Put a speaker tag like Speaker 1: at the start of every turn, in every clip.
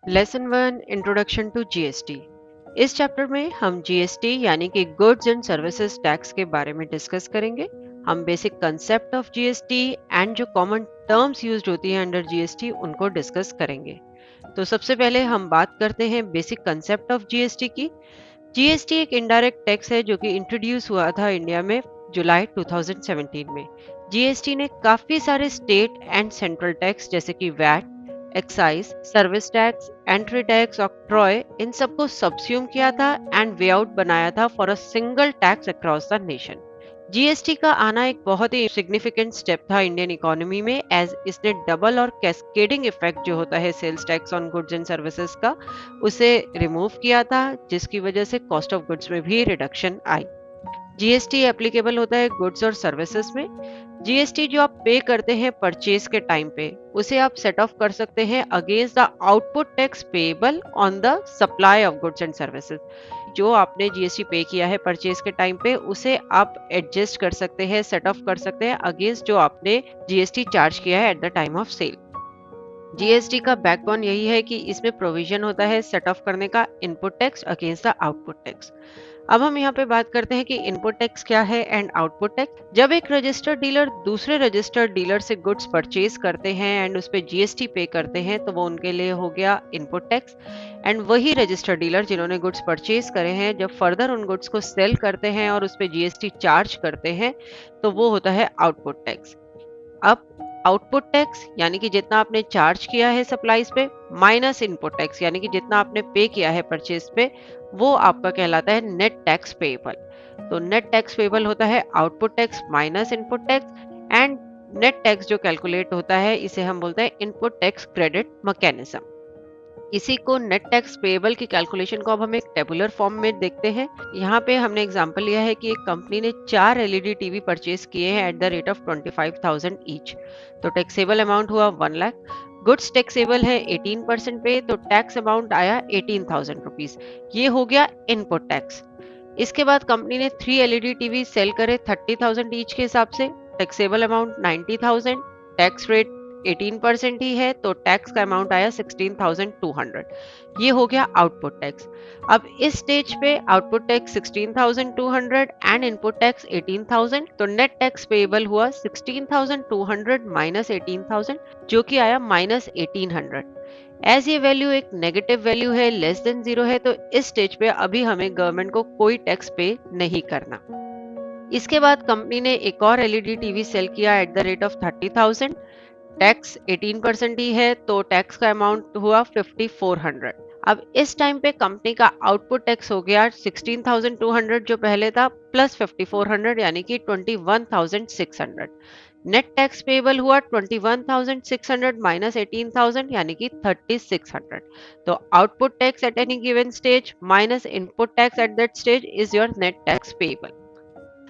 Speaker 1: Lesson 1 introduction to GST. इस chapter में हम जीएसटी यानी कि गुड्स एंड सर्विसेज टैक्स के बारे में डिस्कस करेंगे। हम basic concept of GST and जो कॉमन टर्म्स यूज्ड होती हैं अंडर जीएसटी उनको डिस्कस करेंगे। तो सबसे पहले हम बात करते हैं बेसिक कंसेप्ट ऑफ जीएसटी की। जीएसटी एक इनडायरेक्ट टैक्स है जो कि इंट्रोड्यूस हुआ था इंडिया में जुलाई 2017 में। जीएसटी ने काफी सारे स्टेट एंड सेंट्रल टैक्स जैसे कि VAT, excise, service tax, entry tax, octroi, इन सबको सब्स्यूम किया था एंड वे आउट बनाया था for a single tax across the nation. GST का आना एक बहुत ही सिग्निफिकेंट स्टेप था इंडियन इकोनॉमी में, एज इसने डबल और कैस्केडिंग इफेक्ट जो होता है sales tax on goods and services का, उसे रिमूव किया था, जिसकी वजह से कॉस्ट ऑफ गुड्स में भी रिडक्शन आई। जीएसटी एप्लीकेबल होता है गुड्स और सर्विसेज में। जीएसटी जो आप पे करते हैं परचेज के टाइम पे, उसे आप सेट ऑफ कर सकते हैं against the output tax payable on the supply of goods and services. जो आपने जीएसटी पे किया है परचेज के टाइम पे, उसे आप एडजस्ट कर सकते हैं, सेट ऑफ कर सकते हैं अगेंस्ट जो आपने जीएसटी चार्ज किया है at the time of sale. GST का बैकबोन यही है कि इसमें प्रोविजन होता है सेट ऑफ करने का input tax against the output tax. अब हम यहाँ पे बात करते हैं कि इनपुट टैक्स क्या है एंड आउटपुट टैक्स। जब एक रजिस्टर्ड डीलर दूसरे रजिस्टर्ड डीलर से गुड्स परचेज करते हैं एंड उस पे जीएसटी पे करते हैं, तो वो उनके लिए हो गया इनपुट टैक्स। एंड वही रजिस्टर्ड डीलर जिन्होंने गुड्स परचेज करे हैं, जब फर्दर उन गुड्स को सेल करते हैं और उस पे जीएसटी चार्ज करते हैं, तो वो होता है आउटपुट टैक्स। अब आउटपुट टैक्स यानी कि जितना आपने चार्ज किया है सप्लाईज पे, माइनस इनपुट टैक्स यानी कि जितना आपने पे किया है परचेज पे, वो आपका कहलाता है नेट टैक्स पेएबल। तो नेट टैक्स पेएबल होता है output tax minus input tax. And net tax जो कैलकुलेट होता है, इसे हम बोलते हैं इनपुट टैक्स क्रेडिट मैकेनिज्म। इसी को नेट टैक्स पेएबल की कैलकुलेशन को अब हम एक टेबुलर फॉर्म में देखते हैं। यहाँ पे हमने एग्जांपल लिया है कि एक कंपनी ने 4 एलईडी टीवी परचेज किए हैं at the rate of 25,000 each. तो टैक्सेबल अमाउंट हुआ 1 लाख। गुड्स टैक्सेबल है 18% पे, तो टैक्स अमाउंट आया 18,000 रुपीज। ये हो गया इनपुट टैक्स। इसके बाद कंपनी ने 3 एलईडी टीवी सेल करे 30,000 ईच के हिसाब से, टैक्सेबल अमाउंट 90,000, टैक्स रेट 18% ही है, तो टैक्स का अमाउंट आया 16,200। ये हो गया आउटपुट टैक्स। अब इस स्टेज पे output tax 16,200 and input tax 18,000, तो नेट टैक्स पेएबल हुआ 16,200 माइनस 18,000, जो कि आया माइनस 1,800। एज ये वैल्यू एक नेगेटिव वैल्यू है, लेस देन जीरो है, तो इस स्टेज पे अभी हमें गवर्नमेंट को कोई टैक्स पे नहीं करना। इसके बाद कंपनी ने एक और एलईडी टीवी सेल किया at the rate of 30,000। Tax 18% ही है, तो टैक्स का अमाउंट हुआ 5,400। अब इस टाइम पे कंपनी का आउटपुट टैक्स हो गया 16,200 जो पहले था, प्लस 5,400 यानी कि 21,600। नेट टैक्स पेएबल हुआ 21,600 माइनस 18,000 यानी कि 3,600। तो output tax at any given stage minus input tax at that stage is your net tax payable.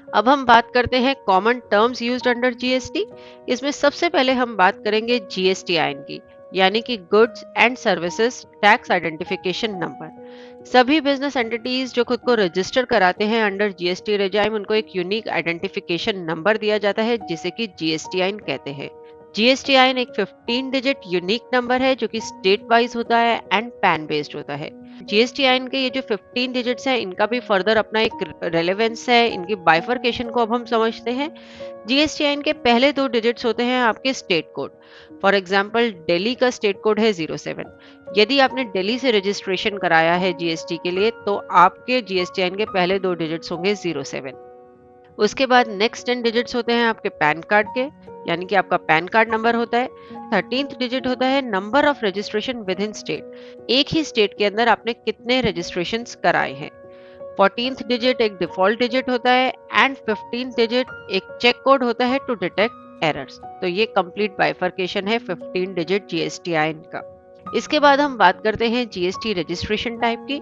Speaker 1: अब हम बात करते हैं common terms used under GST. इसमें सबसे पहले हम बात करेंगे जीएसटीआईएन की, यानी कि goods and services tax identification number. सभी बिजनेस एंटिटीज जो खुद को रजिस्टर कराते हैं अंडर जीएसटी रेजाइम, उनको एक यूनिक आइडेंटिफिकेशन नंबर दिया जाता है जिसे कि जीएसटीआईएन कहते हैं। जीएसटीआईएन एक 15 डिजिट यूनिक नंबर है जो कि स्टेट वाइज होता है एंड पैन बेस्ड होता है। जीएसटीआईएन के ये जो 15 डिजिट्स हैं, इनका भी फर्दर अपना एक रेलेवेंस है। इनकी बाइफर्केशन को अब हम समझते हैं। जीएसटीआईएन के पहले 2 डिजिट्स होते हैं आपके state code. For example Delhi का स्टेट कोड है 07। यदि आपने दिल्ली से रजिस्ट्रेशन कराया है जीएसटी के लिए, तो आपके जीएसटीआईएन के पहले 2 डिजिट्स होंगे 07। उसके बाद नेक्स्ट 10 डिजिट्स होते हैं आपके पैन कार्ड के, यानी कि आपका पैन कार्ड नंबर होता है। 13th डिजिट होता है number of registration with in state, एक ही स्टेट के अंदर आपने कितने रजिस्ट्रेशंस कराए हैं। 14th डिजिट एक डिफॉल्ट डिजिट होता है एंड 15th डिजिट एक चेक कोड होता है टू डिटेक्ट एरर्स। तो ये कंप्लीट बाइफर्केशन है 15 डिजिट जीएसटीआईएन का। इसके बाद हम बात करते हैं जीएसटी रजिस्ट्रेशन टाइप की।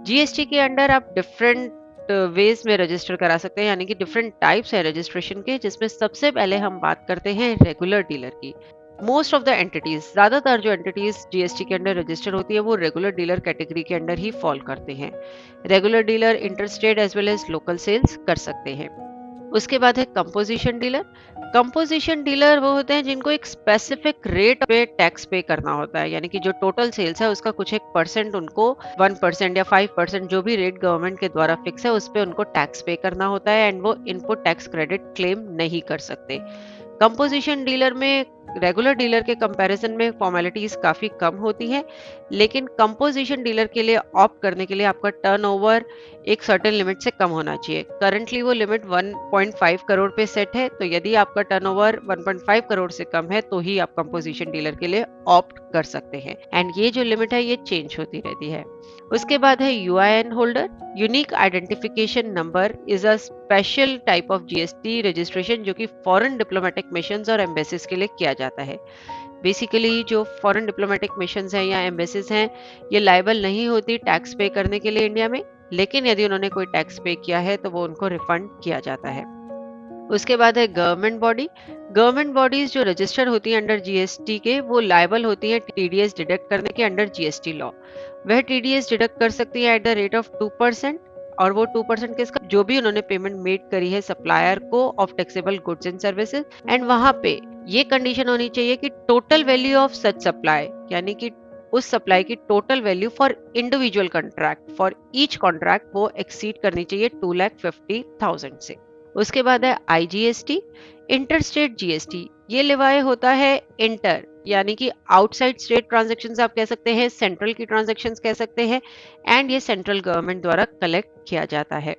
Speaker 1: जीएसटी के अंडर आप डिफरेंट वेज में रजिस्टर करा सकते हैं, यानी कि डिफरेंट टाइप्स है रजिस्ट्रेशन के, जिसमें सबसे पहले हम बात करते हैं रेगुलर डीलर की। मोस्ट ऑफ द एंटिटीज, ज्यादातर जो एंटिटीज जीएसटी के अंडर रजिस्टर होती है, वो रेगुलर डीलर कैटेगरी के अंडर ही फॉल करते हैं। Regular dealer inter state as well as local sales कर सकते हैं। उसके बाद है कंपोजिशन डीलर। कंपोजिशन डीलर वो होते हैं जिनको एक स्पेसिफिक रेट पे टैक्स पे करना होता है, यानी कि जो टोटल सेल्स है उसका कुछ एक परसेंट उनको 1% या 5% जो भी रेट गवर्नमेंट के द्वारा फिक्स है उस पे उनको टैक्स पे करना होता है एंड वो इनपुट टैक्स क्रेडिट क्लेम नहीं कर सकते। कंपोजिशन डीलर में रेगुलर डीलर के कंपैरिजन में फॉर्मेलिटीज काफी कम होती हैं, लेकिन कंपोजिशन डीलर के लिए ऑप्ट करने के लिए आपका टर्नओवर एक सर्टेन लिमिट से कम होना चाहिए। करंटली वो लिमिट 1.5 करोड़ पे सेट है, तो यदि आपका टर्नओवर 1.5 करोड़ से कम है तो ही आप कंपोजिशन डीलर के लिए ऑप्ट कर सकते हैं एंड ये जो लिमिट है ये चेंज होती रहती है। उसके बाद है UIN holder. Unique identification number is a special type of GST registration जो कि फॉरेन डिप्लोमेटिक मिशंस और एम्बेसीज के लिए किया जाता है। बेसिकली जो फॉरेन डिप्लोमेटिक मिशंस हैं या एम्बेसीज हैं ये लायबल नहीं होती टैक्स पे करने के लिए इंडिया में, लेकिन यदि उन्होंने कोई टैक्स पे किया है तो वो उनको रिफंड किया जाता है। उसके बाद है गवर्नमेंट बॉडी। गवर्नमेंट बॉडीज जो रजिस्टर्ड होती हैं अंडर जीएसटी के वो लायबल होती हैं टीडीएस डिडक्ट करने के अंडर जीएसटी लॉ। वह टीडीएस डिडक्ट कर सकती है एट द रेट ऑफ 2%, और वो 2% किसका, जो भी उन्होंने पेमेंट मेड करी है सप्लायर को of taxable goods and services. And वहां पे ये कंडीशन होनी चाहिए कि total value of such supply, यानी कि उस सप्लाई की total value for individual contract for each contract वो एक्सीड करनी चाहिए 2,50,000 से। उसके बाद है आईजीएसटी, इंटर स्टेट जीएसटी। ये लेवाए होता है इंटर यानी कि आउटसाइड स्टेट ट्रांजैक्शंस आप कह सकते हैं, सेंट्रल की ट्रांजैक्शंस कह सकते हैं, एंड ये सेंट्रल गवर्नमेंट द्वारा कलेक्ट किया जाता है।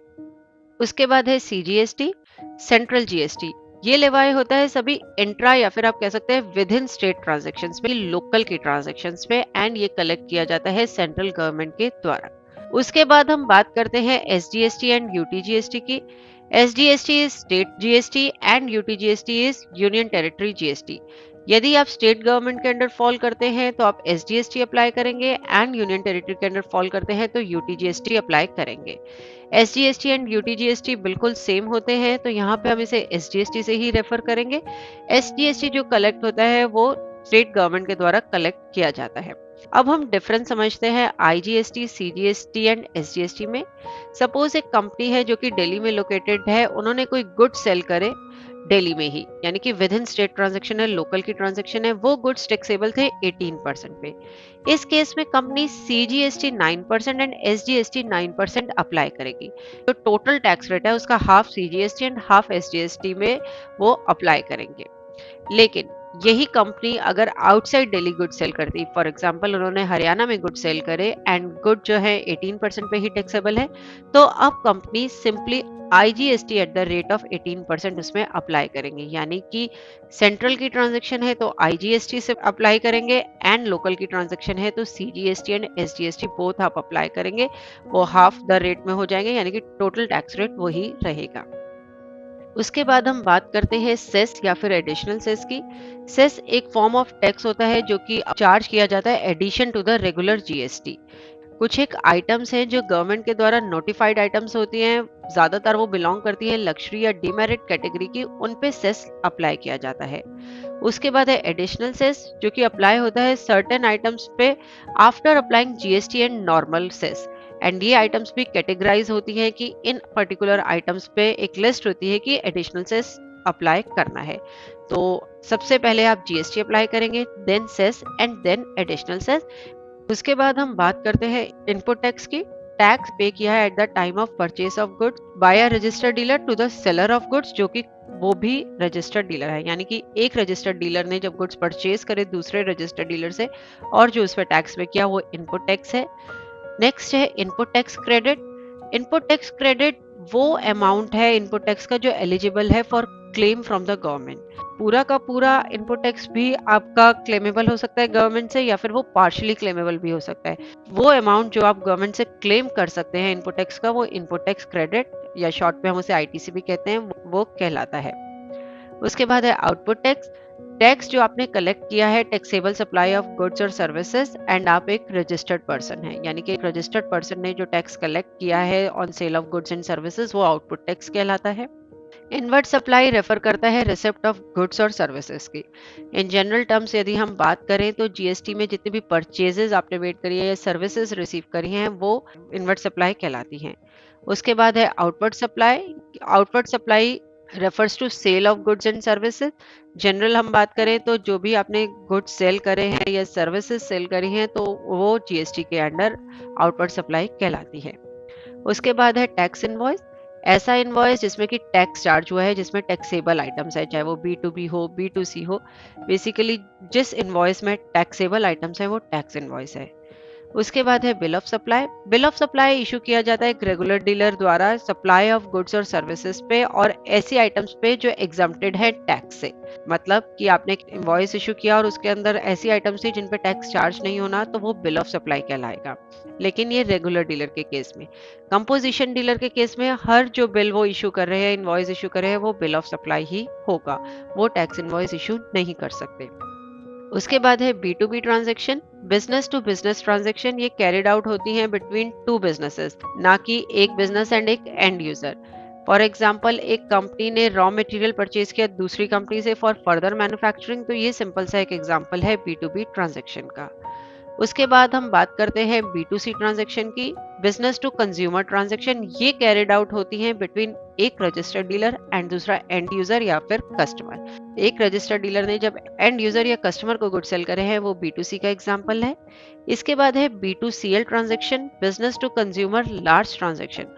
Speaker 1: उसके बाद है सीजीएसटी, सेंट्रल जीएसटी। ये लेवाए होता है सभी इंट्रा या फिर आप कह सकते हैं विद इन स्टेट ट्रांजैक्शंस में, लोकल की ट्रांजैक्शंस में, एंड ये कलेक्ट किया जाता है सेंट्रल गवर्नमेंट के द्वारा। उसके बाद हम बात करते हैं एसजीएसटी एंड यूटीजीएसटी की। SGST is state GST and UTGST is union territory GST. यदि आप स्टेट गवर्नमेंट के अंडर फॉल करते हैं तो आप एसजीएसटी अप्लाई करेंगे, एंड यूनियन टेरिटरी के अंडर फॉल करते हैं तो यूटीजीएसटी अप्लाई करेंगे। एसजीएसटी एंड यूटीजीएसटी बिल्कुल सेम होते हैं, तो यहाँ पे हम इसे एसजीएसटी से ही रेफर करेंगे। एसजीएसटी जो कलेक्ट होता है वो स्टेट गवर्नमेंट के द्वारा कलेक्ट किया जाता है। अब हम डिफरेंस समझते हैं आईजीएसटी, सीजीएसटी एंड एसजीएसटी में। सपोज एक कंपनी है जो कि दिल्ली में लोकेटेड है, उन्होंने कोई गुड सेल करे दिल्ली में ही, यानी कि विद इन स्टेट ट्रांजैक्शन है, लोकल की ट्रांजैक्शन है, वो गुड्स टैक्सेबल थे 18% पे। इस केस में company CGST 9% and SGST 9% apply करेगी। तो टोटल टैक्स रेट है उसका half CGST and half SGST में वो अप्लाई करेंगे। लेकिन यही कंपनी अगर आउटसाइड दिल्ली गुड सेल करती, फॉर एग्जांपल उन्होंने हरियाणा में गुड सेल करे एंड गुड जो है 18% पे ही टैक्सेबल है, तो अब company simply IGST at the rate of 18% उसमें अप्लाई करेंगे। यानी कि सेंट्रल की ट्रांजैक्शन है तो आईजीएसटी से अप्लाई करेंगे, एंड लोकल की ट्रांजैक्शन है तो सीजीएसटी एंड एसजीएसटी बोथ आप अप्लाई करेंगे। वो हाफ द रेट में हो जाएंगे, यानी कि टोटल टैक्स रेट वही रहेगा। उसके बाद हम बात करते हैं सेस या फिर एडिशनल सेस की। सेस एक फॉर्म ऑफ टैक्स होता है जो कि चार्ज किया जाता है addition to the regular GST. कुछ एक आइटम्स हैं जो गवर्नमेंट के द्वारा नोटिफाइड आइटम्स होती हैं, ज्यादातर वो बिलोंग करती हैं लग्जरी या डीमेरिट कैटेगरी की, उन पे सेस अप्लाई किया जाता है। उसके बाद है एडिशनल सेस जो कि अप्लाई होता है सर्टेन आइटम्स पे after applying GST and normal cess. And ये आइटम्स भी कैटेगराइज होती है कि इन पर्टिकुलर आइटम्स पे एक लिस्ट होती है कि एडिशनल सेस अप्लाई करना है। तो सबसे पहले आप जीएसटी अप्लाई करेंगे, then cess and then additional cess. उसके बाद हम बात करते हैं इनपुट टैक्स की। टैक्स पे किया है at the time of purchase of goods by a registered dealer to the seller of goods, जो कि वो भी रजिस्टर्ड डीलर है। यानी कि एक रजिस्टर्ड डीलर ने जब गुड्स परचेज करे दूसरे रजिस्टर्ड डीलर से और जो उस पर टैक्स पे किया वो इनपुट टैक्स है। नेक्स्ट है input tax credit. Input tax credit वो अमाउंट है इनपुट टैक्स का जो एलिजिबल है for claim from the government. पूरा का पूरा इनपुट टैक्स भी आपका क्लेमेबल हो सकता है गवर्नमेंट से, या फिर वो पार्शियली क्लेमेबल भी हो सकता है। वो अमाउंट जो आप गवर्नमेंट से क्लेम कर सकते हैं इनपुट टैक्स का, वो इनपुट टैक्स क्रेडिट या शॉर्ट पे हम उसे आईटीसी भी कहते हैं, वो कहलाता है। उसके बाद है आउटपुट टैक्स। टैक्स जो आपने कलेक्ट किया है टैक्सेबल सप्लाई ऑफ गुड्स और सर्विसेज, एंड आप एक रजिस्टर्ड पर्सन है, यानी कि एक रजिस्टर्ड पर्सन ने जो टैक्स कलेक्ट किया है on sale of goods and services, वो आउटपुट टैक्स कहलाता है। इनवर्ट सप्लाई रेफर करता है रिसिप्ट ऑफ गुड्स और सर्विसेज की। इन जनरल टर्म्स यदि हम बात करें तो जीएसटी में जितने भी परचेजेस आपने मेड करी है या सर्विसेज रिसीव करी हैं वो इनवर्ट सप्लाई कहलाती हैं। उसके बाद है outward supply. Outward supply refers to sale of goods and services. General हम बात करें तो जो भी आपने गुड्स सेल करे हैं या सर्विसेज सेल करी हैं तो वो जीएसटी के अंडर आउटवर्ड सप्लाई कहलाती है। उसके बाद है टैक्स इनवॉइस। ऐसा इनवॉइस जिसमें कि टैक्स चार्ज हुआ है, जिसमें टैक्सेबल आइटम्स है, चाहे वो बी टू बी हो बी टू सी हो, बेसिकली जिस इनवॉइस में टैक्सेबल आइटम्स है वो टैक्स इनवॉइस है। उसके बाद है bill of supply. Bill of supply issue किया जाता है एक रेगुलर डीलर द्वारा सप्लाई ऑफ गुड्स और सर्विसेज पे और ऐसी आइटम्स पे जो एग्जम्प्टेड है टैक्स से। मतलब कि आपने एक इनवॉइस इशू किया और उसके अंदर ऐसी आइटम्स थी जिन पे टैक्स चार्ज नहीं होना, तो वो बिल ऑफ सप्लाई कहलाएगा। लेकिन ये रेगुलर डीलर के केस में। कंपोजिशन डीलर के केस में हर जो बिल वो इशू कर रहे हैं, इनवॉइस इशू कर रहे हैं, वो बिल ऑफ सप्लाई ही होगा, वो टैक्स इनवॉइस इशू नहीं कर सकते। उसके बाद है B to B transaction. Business to business transaction ये कैरिड आउट होती हैं बिटवीन टू बिजनेसेस, ना कि एक बिजनेस एंड एक एंड यूजर। फॉर एग्जाम्पल, एक कंपनी ने रॉ मटेरियल परचेज किया दूसरी कंपनी से फॉर फर्दर मैन्युफैक्चरिंग, तो ये सिंपल सा एक एग्जाम्पल है बी टू बी ट्रांजेक्शन का। उसके बाद हम बात करते हैं बी टू सी ट्रांजेक्शन की। बिजनेस टू कंज्यूमर ट्रांजेक्शन ये कैरिड आउट होती हैं बिटवीन एक रजिस्टर्ड डीलर एंड दूसरा एंड यूजर या फिर कस्टमर। एक रजिस्टर्ड डीलर ने जब एंड यूजर या कस्टमर को गुड सेल करे हैं, वो बी टू सी का एग्जाम्पल है। इसके बाद है B to C L transaction, business to consumer large transaction.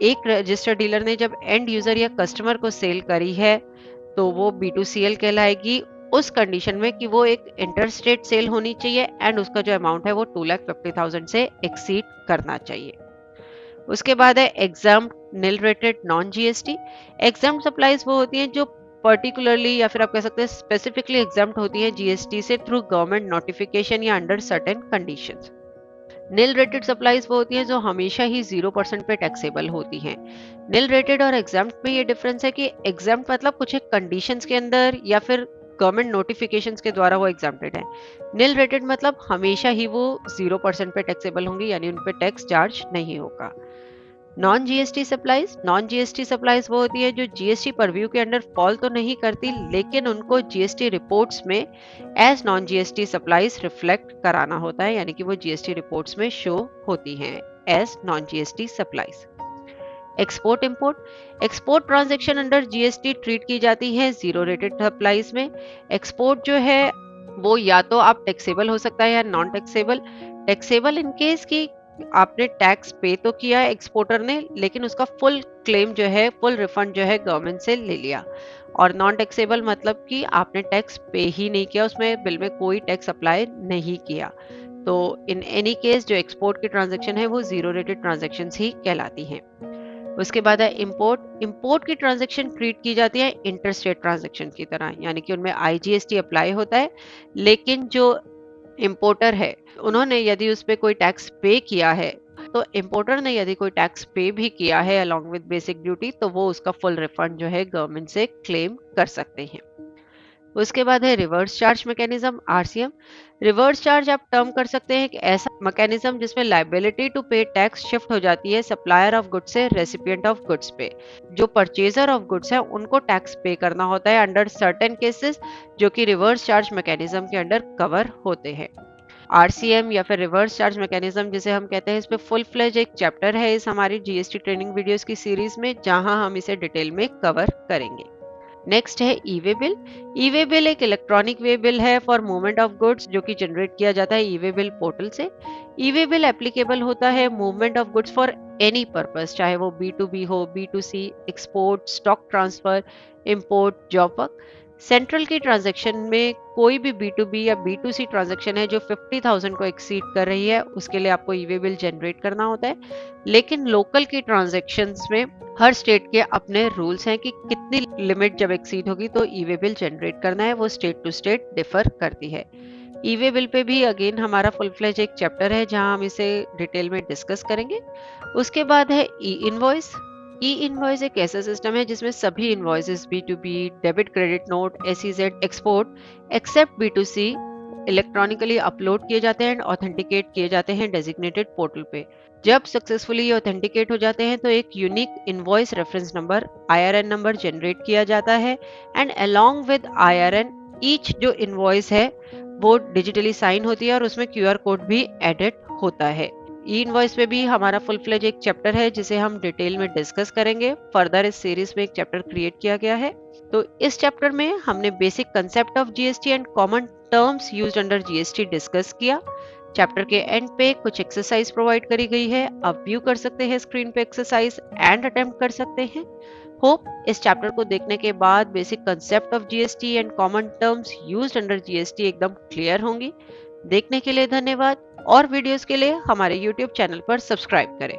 Speaker 1: एक रजिस्टर्ड डीलर ने जब एंड यूजर या कस्टमर को सेल करी है तो वो बी टू सी एल कहलाएगी, उस कंडीशन में कि वो एक इंटर स्टेट सेल होनी चाहिए एंड उसका जो अमाउंट है वो 2,50,000 से एक्सीड करना चाहिए। उसके बाद है एग्जाम्प्ट निल rated non GST. Exempt supplies वो होती हैं जो पर्टिकुलरली या फिर आप कह सकते हैं स्पेसिफिकली एग्जाम्प्ट होती हैं जीएसटी से थ्रू गवर्नमेंट नोटिफिकेशन या अंडर सर्टेन कंडीशंस। निल रेटेड सप्लाईज वो होती हैं जो हमेशा ही 0% पे टैक्सेबल होती हैं। निल रेटेड और एग्जाम्प्ट में ये डिफरेंस है कि एग्जाम्प्ट मतलब कुछ एक कंडीशंस के अंदर या फिर गवर्नमेंट नोटिफिकेशंस के द्वारा वो एग्जाम्प्टेड है। निल रेटेड मतलब हमेशा ही वो 0% पे टैक्सेबल होंगी, यानी उन पे टैक्स चार्ज नहीं होगा। Non GST supplies. Non GST supplies वो होती है जो जीएसटी परव्यू के अंडर फॉल तो नहीं करती, लेकिन उनको जीएसटी रिपोर्ट्स में as non GST supplies reflect कराना होता है, यानी कि वो जीएसटी रिपोर्ट्स में शो होती हैं as non GST supplies. Export import. Export transaction under GST treat की जाती है जीरो रेटेड सप्लाईज में। एक्सपोर्ट जो है वो या तो आप टैक्सेबल हो सकता है या non taxable. Taxable in case कि आपने टैक्स पे तो किया एक्सपोर्टर ने, लेकिन उसका फुल क्लेम जो है, फुल रिफंड जो है गवर्नमेंट से ले लिया। और नॉन टैक्सेबल मतलब कि आपने टैक्स पे ही नहीं किया, उसमें बिल में कोई टैक्स अप्लाई नहीं किया। तो इन एनी केस जो एक्सपोर्ट की ट्रांजैक्शन है वो जीरो रेटेड ट्रांजैक्शन ही कहलाती हैं। उसके बाद है इंपोर्ट। इंपोर्ट की ट्रांजैक्शन ट्रीट की जाती है इंटरस्टेट ट्रांजैक्शन की तरह, यानी कि उनमें आईजीएसटी अप्लाई होता है, लेकिन जो इंपोर्टर है उन्होंने यदि उस पे कोई टैक्स पे किया है, तो इंपोर्टर ने यदि कोई टैक्स पे भी किया है अलॉन्ग विद बेसिक ड्यूटी, तो वो उसका फुल रिफंड जो है गवर्नमेंट से क्लेम कर सकते हैं। उसके बाद है reverse charge mechanism, RCM. Reverse charge आप टर्म कर सकते हैं एक ऐसा मैकेनिज्म जिसमें लाइबिलिटी टू पे टैक्स शिफ्ट हो जाती है सप्लायर ऑफ गुड्स से रेसिपिएंट ऑफ गुड्स पे। जो परचेजर ऑफ गुड्स है उनको टैक्स पे करना होता है अंडर सर्टेन केसेस, जो कि रिवर्स चार्ज मैकेनिज्म के अंडर कवर होते हैं। आरसीएम या फिर रिवर्स चार्ज मैकेनिज्म जिसे हम कहते हैं, इस पे फुल फ्लेज एक चैप्टर है इस हमारी जीएसटी ट्रेनिंग वीडियोस की सीरीज में, जहां हम इसे डिटेल में कवर करेंगे। नेक्स्ट है ई वे बिल। ई वे बिल एक इलेक्ट्रॉनिक वे बिल है फॉर मूवमेंट ऑफ गुड्स, जो कि जनरेट किया जाता है ई वे बिल पोर्टल से। ई वे बिल एप्लीकेबल होता है movement of goods for any purpose, चाहे वो बी टू बी हो, B to C, export, stock transfer, import, job work. Central की ट्रांजैक्शन में कोई भी बी टू बी या बी टू सी ट्रांजैक्शन है जो 50,000 को एक्सीड कर रही है, उसके लिए आपको ई वे बिल जनरेट करना होता है। लेकिन लोकल की ट्रांजैक्शंस में हर स्टेट के अपने रूल्स हैं कि कितनी लिमिट जब एक्सीड होगी तो ई वे बिल जनरेट करना है, वो स्टेट टू स्टेट डिफर करती है। ई वे बिल पे भी अगेन हमारा फुल फ्लेज एक चैप्टर है जहां हम इसे डिटेल में डिस्कस करेंगे। उसके बाद है ई इनवॉइस। ई इनवॉइस एक ऐसा सिस्टम है जिसमें सभी invoices B to B, debit credit note, SEZ, export except B to C electronically upload किए जाते हैं एंड ऑथेंटिकेट किए जाते हैं डेजिग्नेटेड पोर्टल पे। जब सक्सेसफुली ये ऑथेंटिकेट हो जाते हैं तो एक unique invoice reference number IRN number generate किया जाता है and along with IRN each जो इनवॉइस है वो डिजिटली साइन होती है और उसमें क्यूआर कोड भी एडिट होता है। ई इनवॉइस में भी हमारा फुल फ्लेज एक चैप्टर है जिसे हम डिटेल में डिस्कस करेंगे। फर्दर इस सीरीज में एक चैप्टर क्रिएट किया गया है। तो इस चैप्टर में हमने basic concept of GST and common terms used under GST discuss किया। चैप्टर के एंड पे कुछ एक्सरसाइज प्रोवाइड करी गई है, आप व्यू कर सकते हैं स्क्रीन पे एक्सरसाइज एंड अटेम्प्ट कर सकते हैं। होप इस चैप्टर को देखने के बाद basic concept of GST and common terms used under GST एकदम क्लियर होंगी। देखने के लिए धन्यवाद और वीडियोस के लिए हमारे यूट्यूब चैनल पर सब्सक्राइब करें।